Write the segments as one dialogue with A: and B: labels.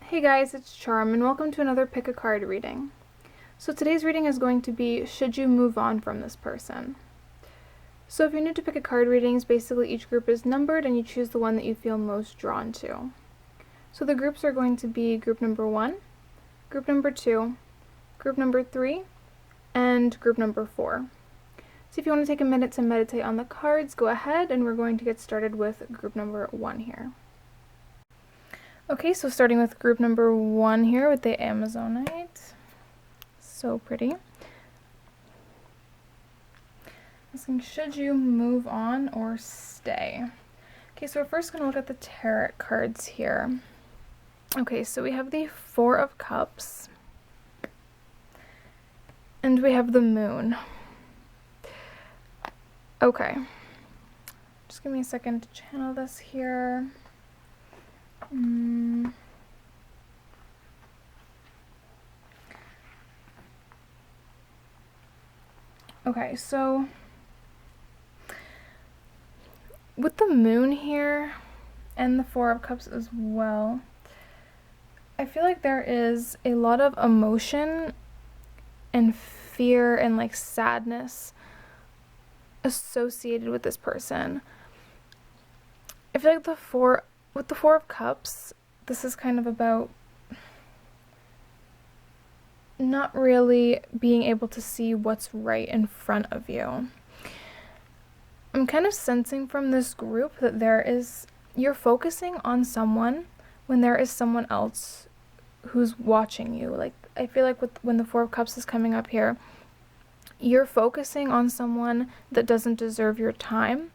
A: Hey guys, it's Charm, and welcome to another Pick a Card reading. So today's reading is going to be, should you move on from this person? So if you're new to Pick a Card readings, basically each group is numbered and you choose the one that you feel most drawn to. So the groups are going to be group number 1, group number 2, group number 3, and group number 4. So if you want to take a minute to meditate on the cards, go ahead, and we're going to get started with group number 1 here. Okay, so starting with group number 1 here with the Amazonite. So pretty. Asking, should you move on or stay? Okay, so we're first going to look at the tarot cards here. Okay, so we have the Four of Cups. And we have the Moon. Okay. Just give me a second to channel this here. Okay, so with the Moon here and the Four of Cups as well, I feel like there is a lot of emotion and fear and like sadness associated with this person. I feel like with the Four of Cups, this is kind of about not really being able to see what's right in front of you. I'm kind of sensing from this group that you're focusing on someone when there is someone else who's watching you. Like, I feel like when the Four of Cups is coming up here, you're focusing on someone that doesn't deserve your time.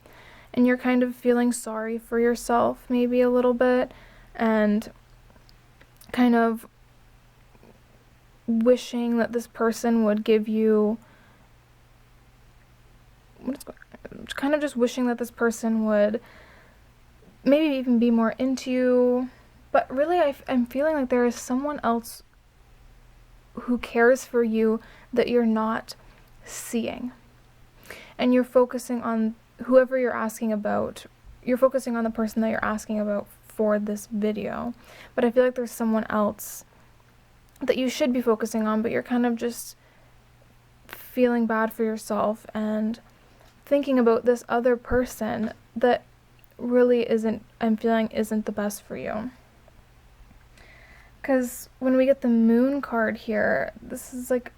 A: And you're kind of feeling sorry for yourself maybe a little bit, and kind of wishing that this person would give you, kind of just wishing that this person would maybe even be more into you. But really I'm feeling like there is someone else who cares for you that you're not seeing. And you're focusing on whoever you're asking about, you're focusing on the person that you're asking about for this video. But I feel like there's someone else that you should be focusing on, but you're kind of just feeling bad for yourself and thinking about this other person that really I'm feeling isn't the best for you. Because when we get the Moon card here, this is like,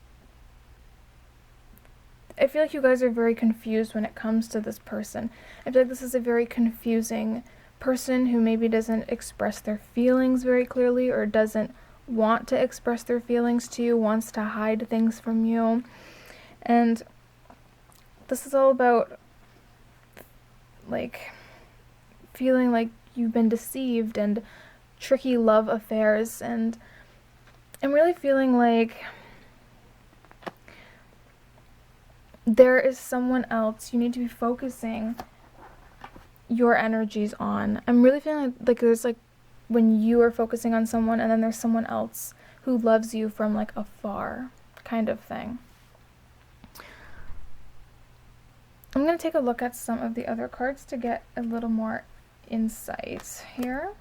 A: I feel like you guys are very confused when it comes to this person. I feel like this is a very confusing person who maybe doesn't express their feelings very clearly, or doesn't want to express their feelings to you, wants to hide things from you. And this is all about like feeling like you've been deceived and tricky love affairs, and I'm really feeling like there is someone else you need to be focusing your energies on. I'm really feeling like there's like when you are focusing on someone and then there's someone else who loves you from like afar kind of thing. I'm going to take a look at some of the other cards to get a little more insight here.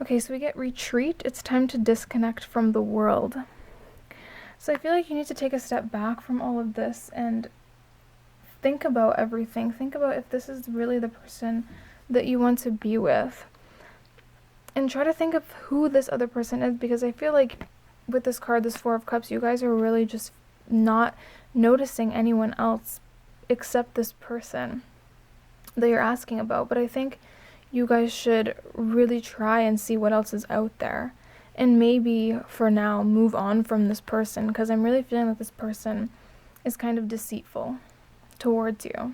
A: Okay, so we get Retreat. It's time to disconnect from the world. So I feel like you need to take a step back from all of this and think about everything. Think about if this is really the person that you want to be with. And try to think of who this other person is, because I feel like with this card, this Four of Cups, you guys are really just not noticing anyone else except this person that you're asking about. But I think you guys should really try and see what else is out there. And maybe, for now, move on from this person, because I'm really feeling that this person is kind of deceitful towards you.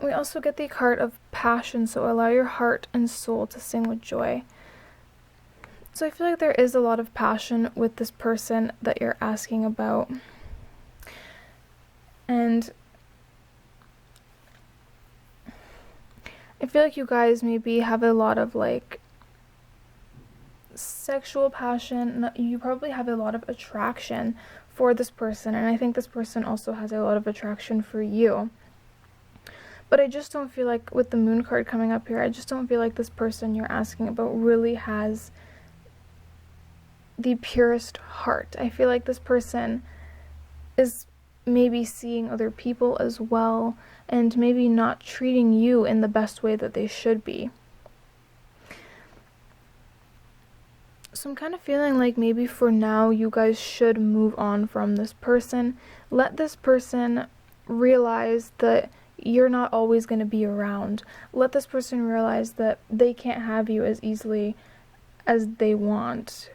A: We also get the card of Passion, so allow your heart and soul to sing with joy. So I feel like there is a lot of passion with this person that you're asking about. And I feel like you guys maybe have a lot of like sexual passion. You probably have a lot of attraction for this person, and I think this person also has a lot of attraction for you. But I just don't feel like, with the Moon card coming up here, I just don't feel like this person you're asking about really has the purest heart. I feel like this person is maybe seeing other people as well, and maybe not treating you in the best way that they should be. So I'm kind of feeling like maybe for now you guys should move on from this person. Let this person realize that you're not always going to be around. Let this person realize that they can't have you as easily as they want.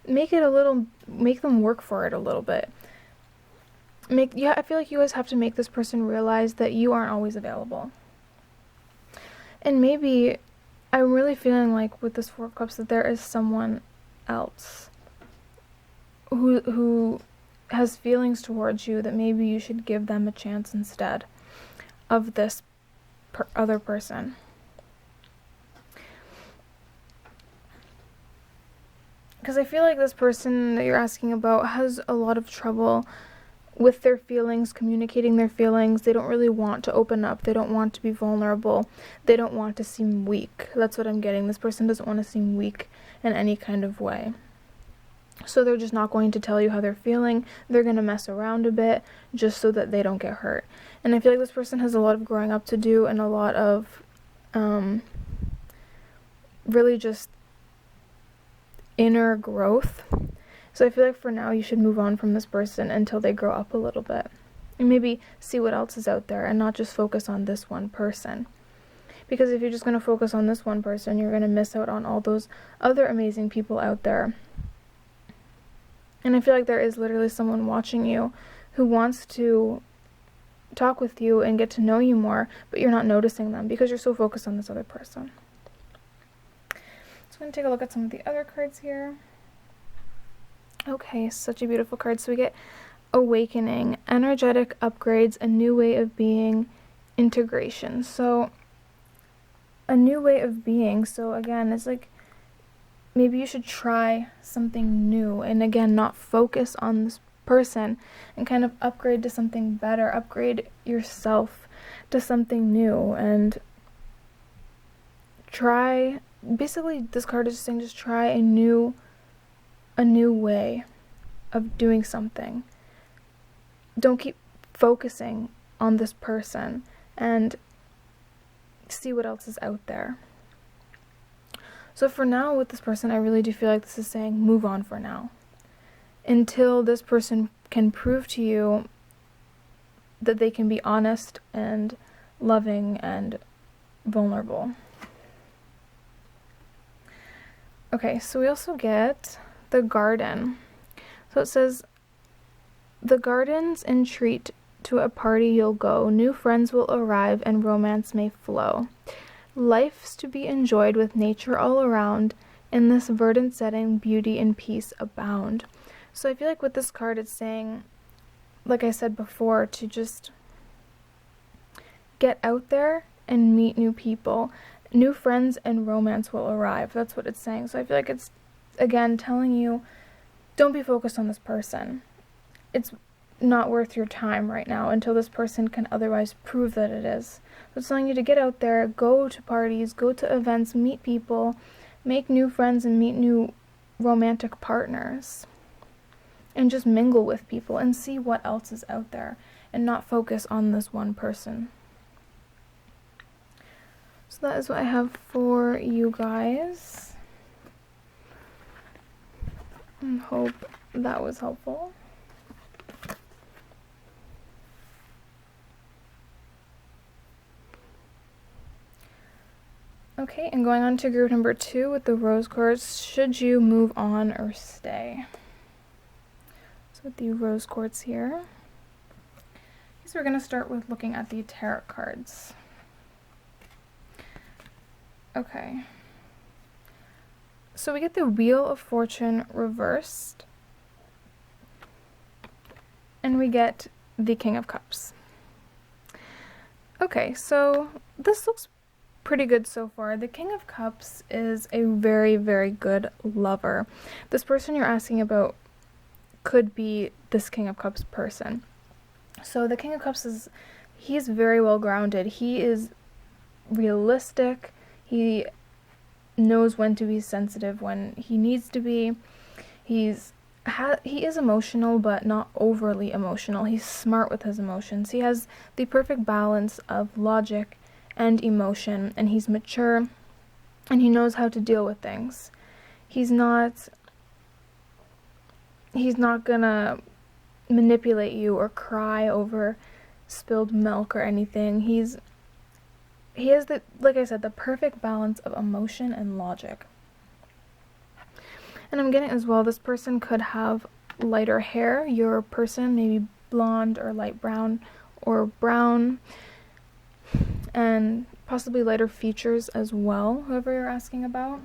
A: Make them work for it a little bit. I feel like you guys have to make this person realize that you aren't always available. And maybe I'm really feeling like with this Four of Cups that there is someone else who has feelings towards you, that maybe you should give them a chance instead of this other person. Because I feel like this person that you're asking about has a lot of trouble with their feelings, communicating their feelings. They don't really want to open up. They don't want to be vulnerable. They don't want to seem weak. That's what I'm getting. This person doesn't want to seem weak in any kind of way. So they're just not going to tell you how they're feeling. They're going to mess around a bit just so that they don't get hurt. And I feel like this person has a lot of growing up to do and a lot of really just inner growth. So I feel like for now you should move on from this person until they grow up a little bit. And maybe see what else is out there and not just focus on this one person. Because if you're just going to focus on this one person, you're going to miss out on all those other amazing people out there. And I feel like there is literally someone watching you who wants to talk with you and get to know you more, but you're not noticing them because you're so focused on this other person. So I'm going to take a look at some of the other cards here. Okay, such a beautiful card. So we get Awakening, Energetic Upgrades, A New Way of Being, Integration. So a new way of being. So again, it's like maybe you should try something new, and again, not focus on this person, and kind of upgrade to something better, upgrade yourself to something new, and try, basically this card is just saying just try a new way of doing something. Don't keep focusing on this person, and see what else is out there. So for now with this person, I really do feel like this is saying move on for now. Until this person can prove to you that they can be honest and loving and vulnerable. Okay, so we also get the Garden. So it says, the gardens entreat to a party you'll go, new friends will arrive and romance may flow. Life's to be enjoyed with nature all around, in this verdant setting beauty and peace abound. So I feel like with this card it's saying, like I said before, to just get out there and meet new people. New friends and romance will arrive. That's what it's saying. So I feel like it's, again, telling you, don't be focused on this person. It's not worth your time right now until this person can otherwise prove that it is. So it's telling you to get out there, go to parties, go to events, meet people, make new friends and meet new romantic partners. And just mingle with people and see what else is out there and not focus on this one person. So that is what I have for you guys. I hope that was helpful. Okay, and going on to group number 2 with the rose quartz, should you move on or stay? So with the rose quartz here. So we're going to start with looking at the tarot cards. Okay. So we get the Wheel of Fortune reversed. And we get the King of Cups. Okay, so this looks pretty good so far. The King of Cups is a very, very good lover. This person you're asking about could be this King of Cups person. So the King of Cups is, he's very well grounded. He is realistic. He knows when to be sensitive, when he needs to be. He is emotional, but not overly emotional. He's smart with his emotions. He has the perfect balance of logic and emotion, and he's mature, and he knows how to deal with things. He's not gonna manipulate you or cry over spilled milk or anything. He has the, like I said, the perfect balance of emotion and logic. And I'm getting as well, this person could have lighter hair. Your person, maybe blonde or light brown or brown, and possibly lighter features as well, whoever you're asking about.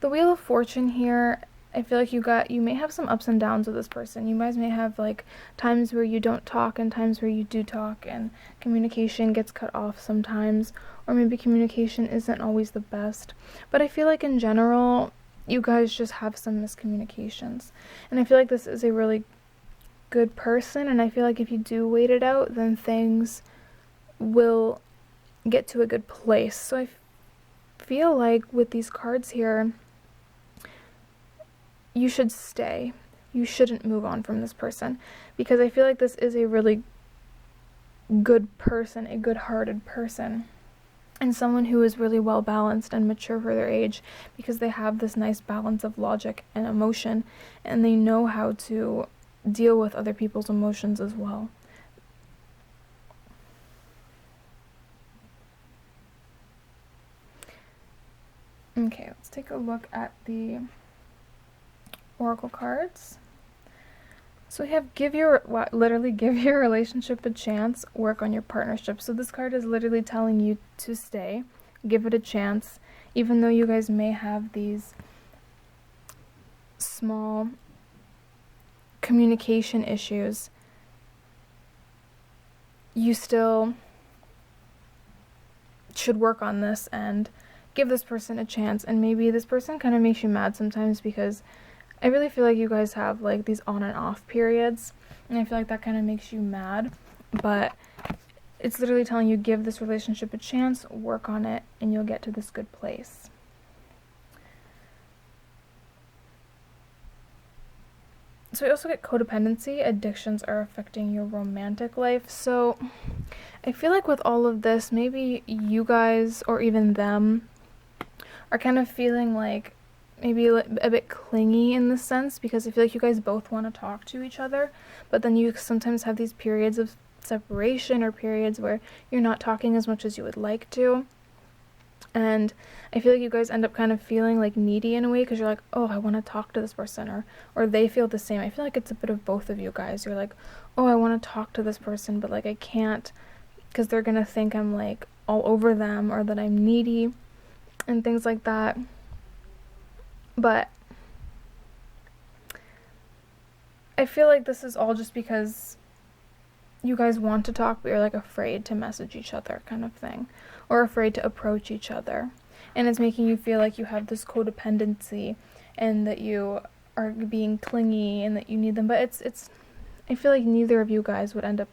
A: The Wheel of Fortune here, I feel like you may have some ups and downs with this person. You guys may have like times where you don't talk and times where you do talk, and communication gets cut off sometimes, or maybe communication isn't always the best. But I feel like in general, you guys just have some miscommunications. And I feel like this is a really good person, and I feel like if you do wait it out, then things will get to a good place. So I feel like with these cards here, you should stay. You shouldn't move on from this person, because I feel like this is a really good person, a good-hearted person, and someone who is really well balanced and mature for their age, because they have this nice balance of logic and emotion, and they know how to deal with other people's emotions as well. Okay, let's take a look at the oracle cards. So we have literally give your relationship a chance, work on your partnership. So this card is literally telling you to stay, give it a chance, even though you guys may have these small communication issues. You still should work on this and give this person a chance. And maybe this person kind of makes you mad sometimes, because I really feel like you guys have like these on and off periods, and I feel like that kind of makes you mad, but it's literally telling you give this relationship a chance, work on it, and you'll get to this good place. So we also get codependency. Addictions are affecting your romantic life. So I feel like with all of this, maybe you guys or even them are kind of feeling like maybe a bit clingy in this sense, because I feel like you guys both want to talk to each other, but then you sometimes have these periods of separation or periods where you're not talking as much as you would like to. And I feel like you guys end up kind of feeling like needy in a way, because you're like, oh, I want to talk to this person, or they feel the same. I feel like it's a bit of both of you guys. You're like, oh, I want to talk to this person, but like I can't, because they're gonna think I'm like all over them, or that I'm needy and things like that. But I feel like this is all just because you guys want to talk, but you're like afraid to message each other, kind of thing, or afraid to approach each other, and it's making you feel like you have this codependency and that you are being clingy and that you need them. But it's I feel like neither of you guys would end up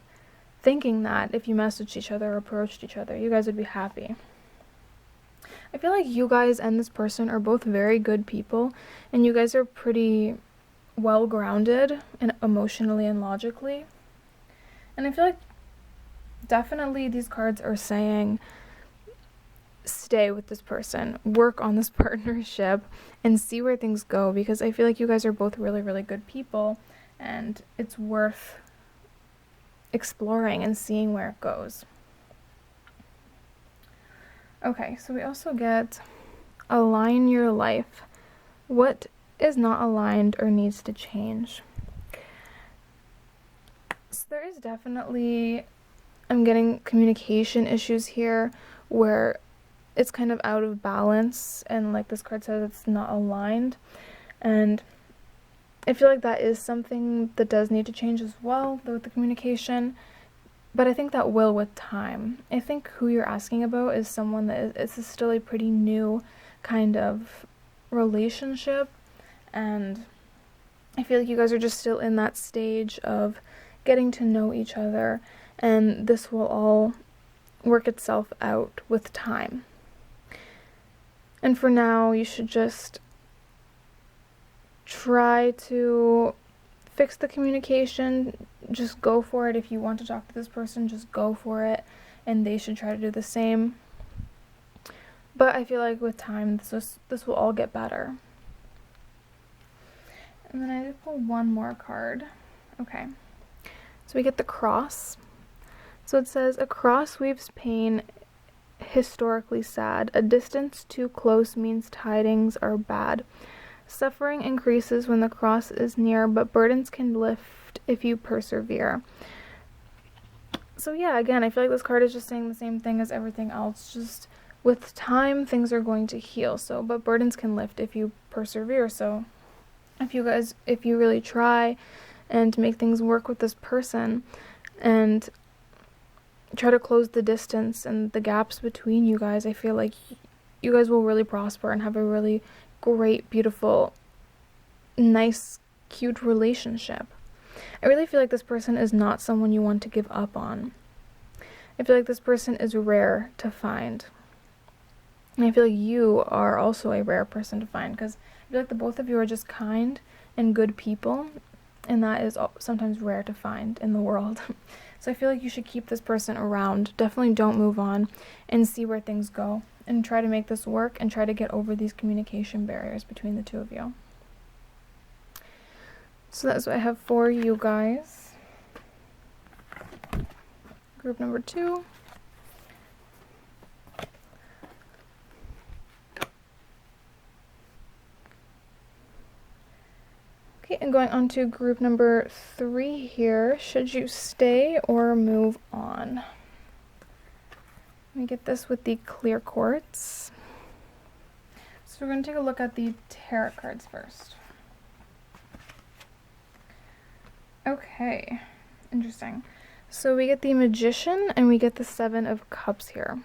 A: thinking that if you messaged each other or approached each other. You guys would be happy. I feel like you guys and this person are both very good people, and you guys are pretty well grounded and emotionally and logically. And I feel like definitely these cards are saying stay with this person, work on this partnership, and see where things go, because I feel like you guys are both really, really good people, and it's worth exploring and seeing where it goes. Okay, so we also get align your life. What is not aligned or needs to change? So there is definitely, I'm getting communication issues here where it's kind of out of balance, and like this card says, it's not aligned. And I feel like that is something that does need to change as well, with the communication. But I think that will with time. I think who you're asking about is someone that is still a pretty new kind of relationship, and I feel like you guys are just still in that stage of getting to know each other and this will all work itself out with time. And for now, you should just try to fix the communication. Just go for it. If you want to talk to this person, just go for it, and they should try to do the same. But I feel like with time, this will all get better. And then I did pull one more card. Okay. So we get the cross. So it says, a cross weaves pain, historically sad. A distance too close means tidings are bad. Suffering increases when the cross is near, but burdens can lift if you persevere. So yeah, again, I feel like this card is just saying the same thing as everything else. Just with time, things are going to heal. So, but burdens can lift if you persevere. So if you really try and make things work with this person and try to close the distance and the gaps between you guys, I feel like you guys will really prosper and have a really great, beautiful, nice, cute relationship. I really feel like this person is not someone you want to give up on. I feel like this person is rare to find. And I feel like you are also a rare person to find, because I feel like the both of you are just kind and good people, and that is sometimes rare to find in the world. So I feel like you should keep this person around. Definitely don't move on, and see where things go, and try to make this work and try to get over these communication barriers between the two of you. So that's what I have for you guys. Group number 2. Okay, and going on to group number 3 here. Should you stay or move on? Let me get this with the clear quartz. So we're going to take a look at the tarot cards first. Okay, interesting. So we get the Magician and we get the 7 of Cups here.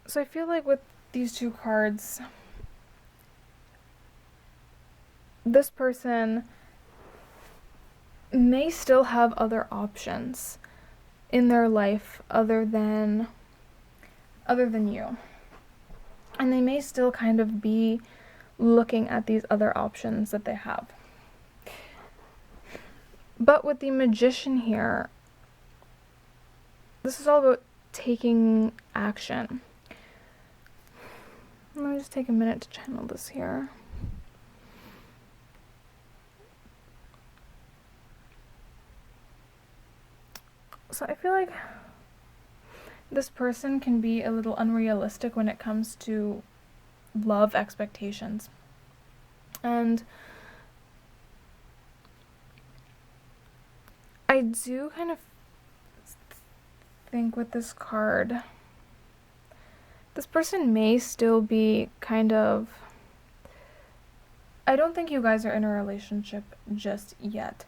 A: So I feel like with these two cards, this person may still have other options in their life other than you. And they may still kind of be looking at these other options that they have. But with the Magician here, this is all about taking action. Let me just take a minute to channel this here. So I feel like this person can be a little unrealistic when it comes to love expectations. And I do kind of think with this card, this person may still be kind of, I don't think you guys are in a relationship just yet.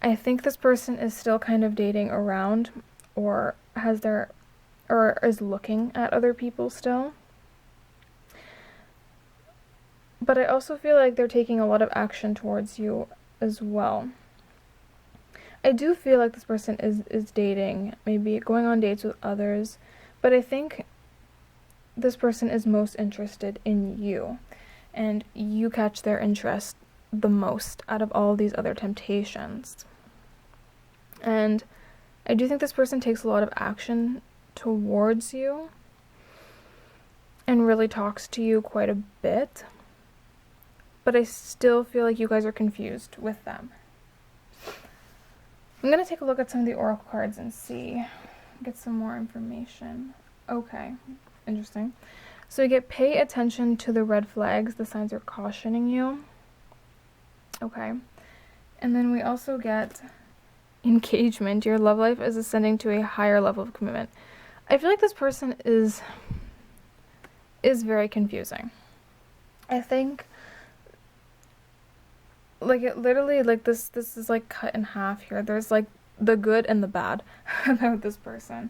A: I think this person is still kind of dating around, or is looking at other people still. But I also feel like they're taking a lot of action towards you as well. I do feel like this person is dating, maybe going on dates with others, but I think this person is most interested in you, and you catch their interest the most out of all these other temptations. And I do think this person takes a lot of action towards you and really talks to you quite a bit, but I still feel like you guys are confused with them. I'm going to take a look at some of the oracle cards and get some more information. Okay, interesting. So we get pay attention to the red flags. The signs are cautioning you. Okay. And then we also get engagement. Your love life is ascending to a higher level of commitment. I feel like this person is very confusing. I think like it literally, like this is like cut in half here. There's like the good and the bad about this person.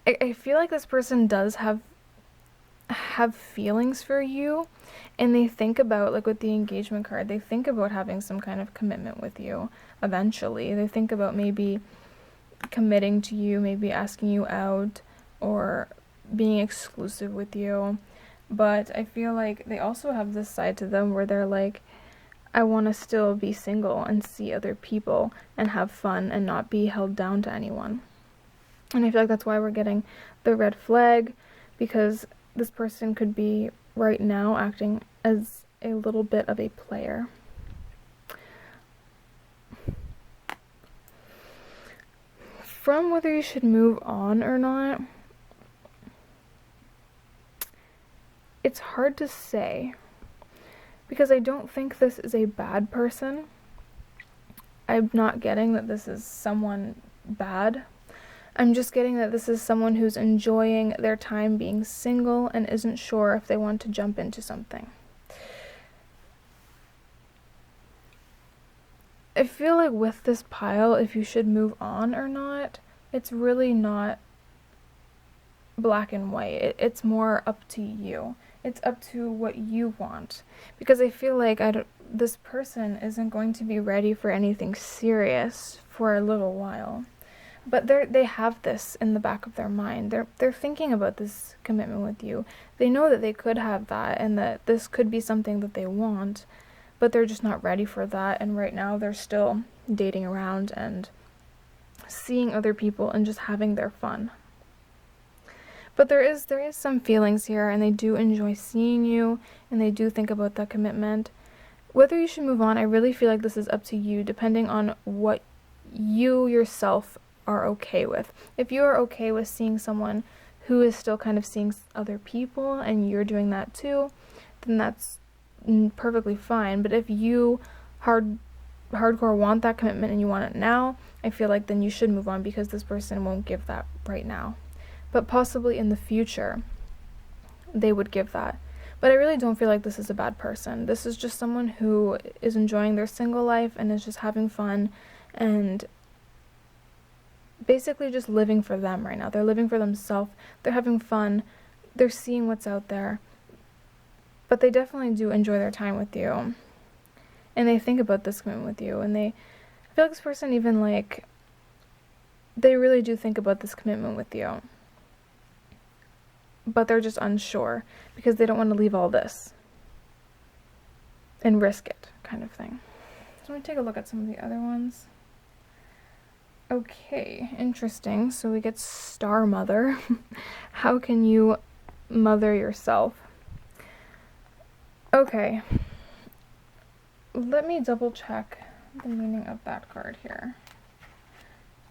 A: I feel like this person does have have feelings for you, and they think about, like with the engagement card, they think about having some kind of commitment with you eventually. They think about maybe committing to you, maybe asking you out, or being exclusive with you. But I feel like they also have this side to them where they're like, I want to still be single and see other people and have fun and not be held down to anyone. And I feel like that's why we're getting the red flag, because this person could be right now acting as a little bit of a player. From whether you should move on or not, it's hard to say, because I don't think this is a bad person. I'm not getting that this is someone bad. I'm just getting that this is someone who's enjoying their time being single and isn't sure if they want to jump into something. I feel like with this pile, if you should move on or not, it's really not black and white. It's more up to you. It's up to what you want. Because I feel like this person isn't going to be ready for anything serious for a little while. But they have this in the back of their mind. They're thinking about this commitment with you. They know that they could have that and that this could be something that they want, but they're just not ready for that. And right now they're still dating around and seeing other people and just having their fun. But there is some feelings here, and they do enjoy seeing you, and they do think about that commitment. Whether you should move on, I really feel like this is up to you, depending on what you yourself are okay with. If you are okay with seeing someone who is still kind of seeing other people and you're doing that too, then that's perfectly fine. But if you hardcore want that commitment and you want it now, I feel like then you should move on, because this person won't give that right now. But possibly in the future, they would give that. But I really don't feel like this is a bad person. This is just someone who is enjoying their single life and is just having fun and basically just living for them right now. They're living for themselves. They're having fun. They're seeing what's out there. But they definitely do enjoy their time with you. And they think about this commitment with you. And I feel like this person even they really do think about this commitment with you. But they're just unsure because they don't want to leave all this and risk it, kind of thing. So let me take a look at some of the other ones. Okay, interesting. So we get Star Mother. How can you mother yourself? Okay. Let me double check the meaning of that card here,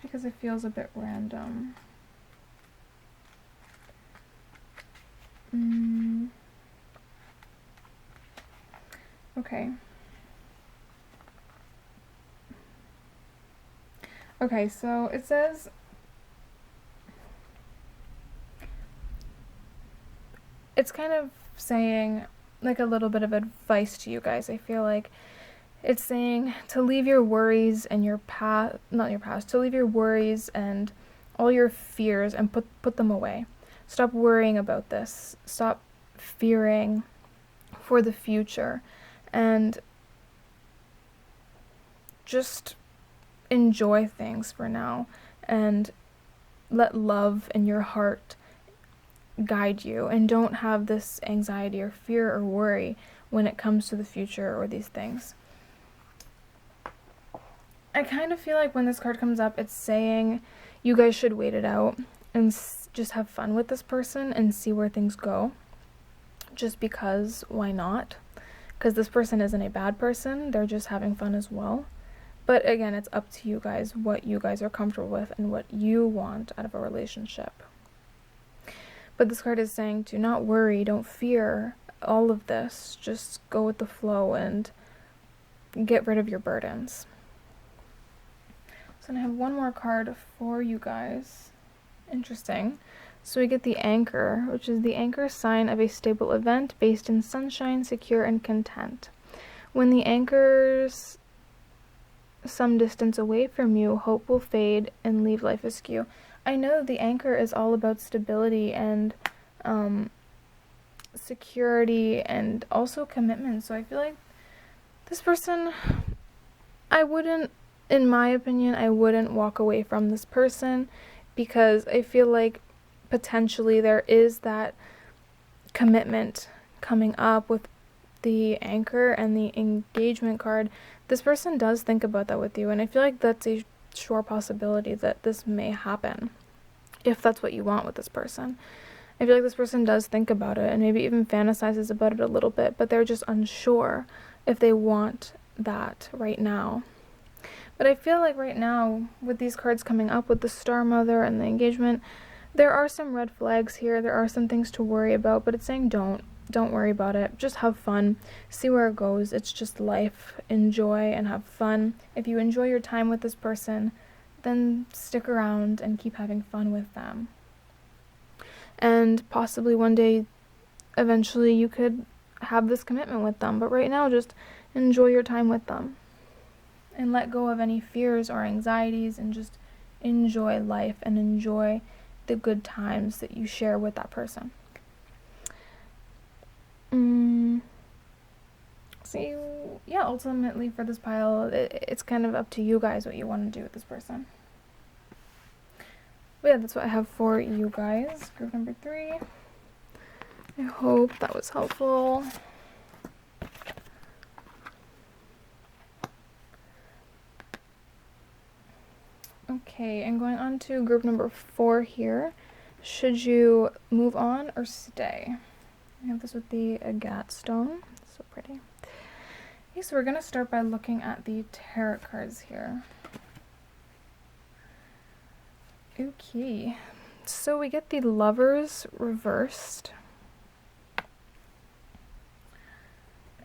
A: because it feels a bit random. Okay. Okay, so it says, it's kind of saying like a little bit of advice to you guys. I feel like it's saying to leave your worries and to leave your worries and all your fears and put them away. Stop worrying about this. Stop fearing for the future and just enjoy things for now and let love in your heart guide you, and don't have this anxiety or fear or worry when it comes to the future or these things. I kind of feel like when this card comes up, it's saying you guys should wait it out and just have fun with this person and see where things go. Just because, why not? Because this person isn't a bad person, they're just having fun as well. But again, it's up to you guys what you guys are comfortable with and what you want out of a relationship. But this card is saying to not worry, don't fear all of this. Just go with the flow and get rid of your burdens. So I have one more card for you guys. Interesting. So we get the Anchor, which is the anchor sign of a stable event based in sunshine, secure, and content. When the anchor's some distance away from you, hope will fade and leave life askew. I know the Anchor is all about stability and security and also commitment. So I feel like this person, in my opinion, I wouldn't walk away from this person, because I feel like potentially there is that commitment coming up with the anchor and the engagement card. This person does think about that with you, and I feel like that's a sure possibility that this may happen if that's what you want with this person. I feel like this person does think about it and maybe even fantasizes about it a little bit, but they're just unsure if they want that right now. But I feel like right now, with these cards coming up with the Star Mother and the engagement, there are some red flags here. There are some things to worry about, but it's saying don't worry about it. Just have fun. See where it goes. It's just life. Enjoy and have fun. If you enjoy your time with this person, then stick around and keep having fun with them. And possibly one day, eventually, you could have this commitment with them. But right now, just enjoy your time with them. And let go of any fears or anxieties and just enjoy life and enjoy the good times that you share with that person. So yeah, ultimately for this pile, it's kind of up to you guys what you want to do with this person. But yeah, that's what I have for you guys. Group number 3. I hope that was helpful. Okay, and going on to group number 4 here. Should you move on or stay? I have this with the Agate stone. So pretty. Okay, so we're going to start by looking at the tarot cards here. Okay, so we get the Lovers reversed.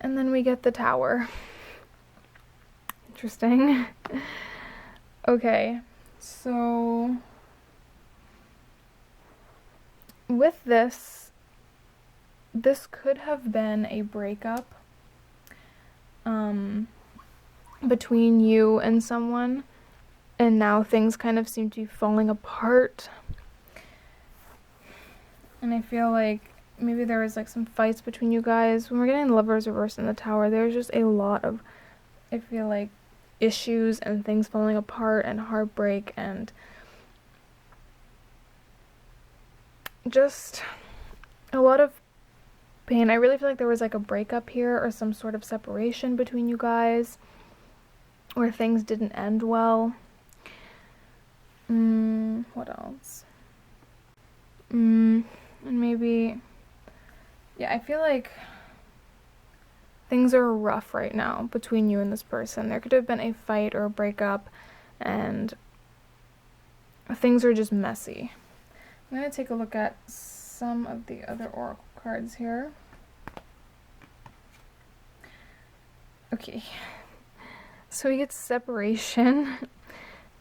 A: And then we get the Tower. Interesting. Okay, so with this could have been a breakup between you and someone, and now things kind of seem to be falling apart. And I feel like maybe there was like some fights between you guys. When we're getting the Lovers reversed in the Tower, there's just a lot of, I feel like, issues and things falling apart and heartbreak and just a lot of pain. I really feel like there was like a breakup here or some sort of separation between you guys where things didn't end well. What else? And maybe, yeah, I feel like things are rough right now between you and this person. There could have been a fight or a breakup, and things are just messy. I'm going to take a look at some of the other oracle cards here. Okay, so we get separation.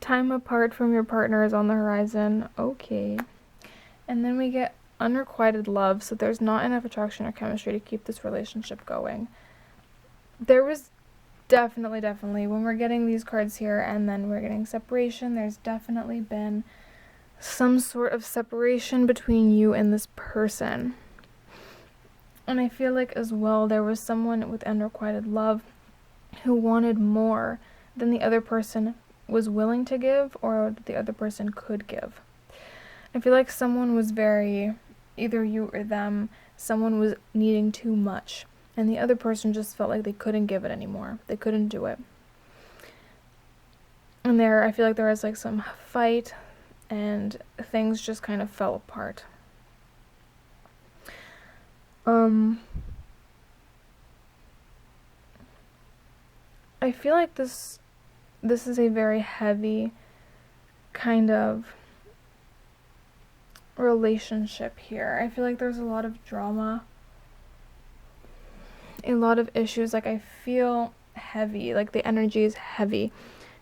A: Time apart from your partner is on the horizon. Okay. And then we get unrequited love, so there's not enough attraction or chemistry to keep this relationship going. There was definitely, when we're getting these cards here and then we're getting separation, there's definitely been some sort of separation between you and this person. And I feel like as well there was someone with unrequited love who wanted more than the other person was willing to give or the other person could give. I feel like someone was very, either you or them, someone was needing too much, and the other person just felt like they couldn't give it anymore. They couldn't do it. And I feel like there was like some fight, and things just kind of fell apart. I feel like this is a very heavy kind of relationship here. I feel like there's a lot of drama, a lot of issues. Like I feel heavy, like the energy is heavy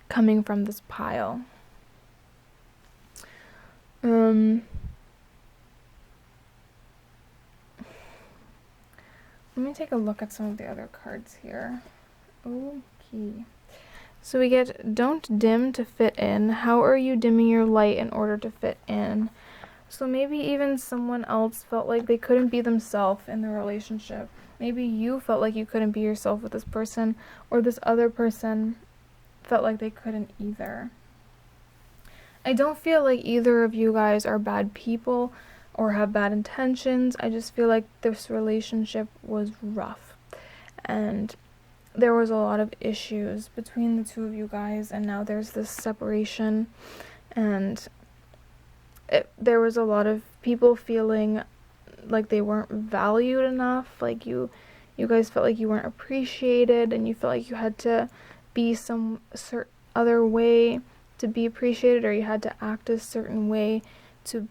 A: coming from this pile. Let me take a look at some of the other cards here. Okay. So we get don't dim to fit in. How are you dimming your light in order to fit in? So maybe even someone else felt like they couldn't be themselves in the relationship. Maybe you felt like you couldn't be yourself with this person, or this other person felt like they couldn't either. I don't feel like either of you guys are bad people or have bad intentions. I just feel like this relationship was rough. And there was a lot of issues between the two of you guys, and now there's this separation, and there was a lot of people feeling like they weren't valued enough, like you guys felt like you weren't appreciated, and you felt like you had to be some certain other way to be appreciated, or you had to act a certain way to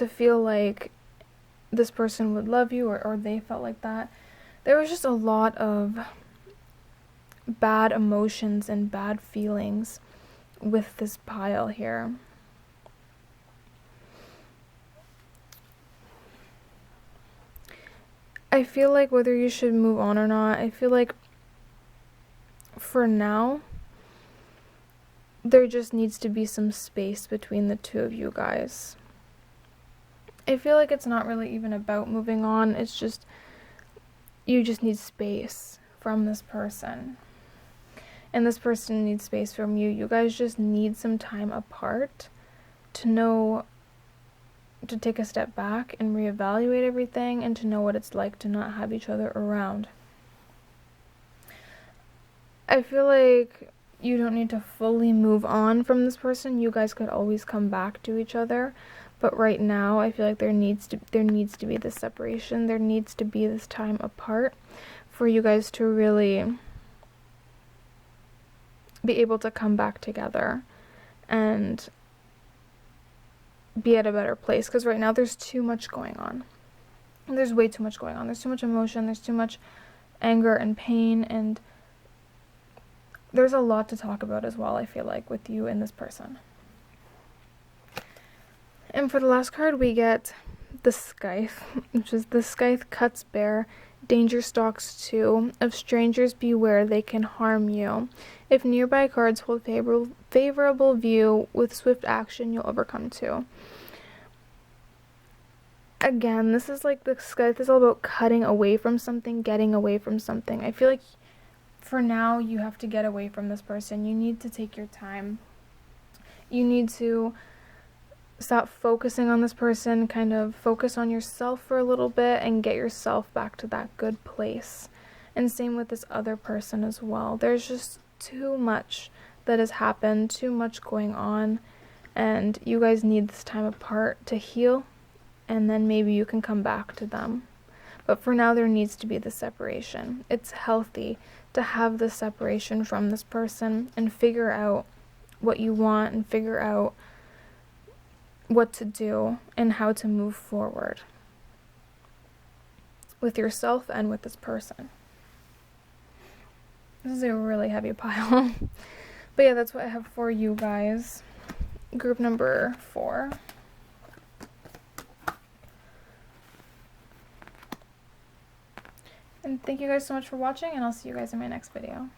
A: feel like this person would love you, or they felt like that. There was just a lot of bad emotions and bad feelings with this pile here. I feel like whether you should move on or not, I feel like for now, there just needs to be some space between the two of you guys. I feel like it's not really even about moving on, it's just, you just need space from this person. And this person needs space from you. You guys just need some time apart to know, to take a step back and reevaluate everything, and to know what it's like to not have each other around. I feel like you don't need to fully move on from this person. You guys could always come back to each other. But right now, I feel like there needs to be this separation. There needs to be this time apart for you guys to really be able to come back together and be at a better place. Because right now there's too much going on. There's way too much going on. There's too much emotion. There's too much anger and pain, and there's a lot to talk about as well, I feel like, with you and this person. And for the last card, we get the Scythe, which is the Scythe cuts bare, danger stalks too, of strangers beware, they can harm you. If nearby cards hold favorable view, with swift action you'll overcome too. Again, this is like the Scythe is all about cutting away from something, getting away from something. I feel like for now you have to get away from this person. You need to take your time. You need to stop focusing on this person, kind of focus on yourself for a little bit and get yourself back to that good place. And same with this other person as well. There's just too much that has happened, too much going on, and you guys need this time apart to heal, and then maybe you can come back to them. But for now, there needs to be the separation. It's healthy to have the separation from this person and figure out what you want and figure out what to do and how to move forward with yourself and with this person. This is a really heavy pile. But yeah, that's what I have for you guys. Group number 4. And thank you guys so much for watching, and I'll see you guys in my next video.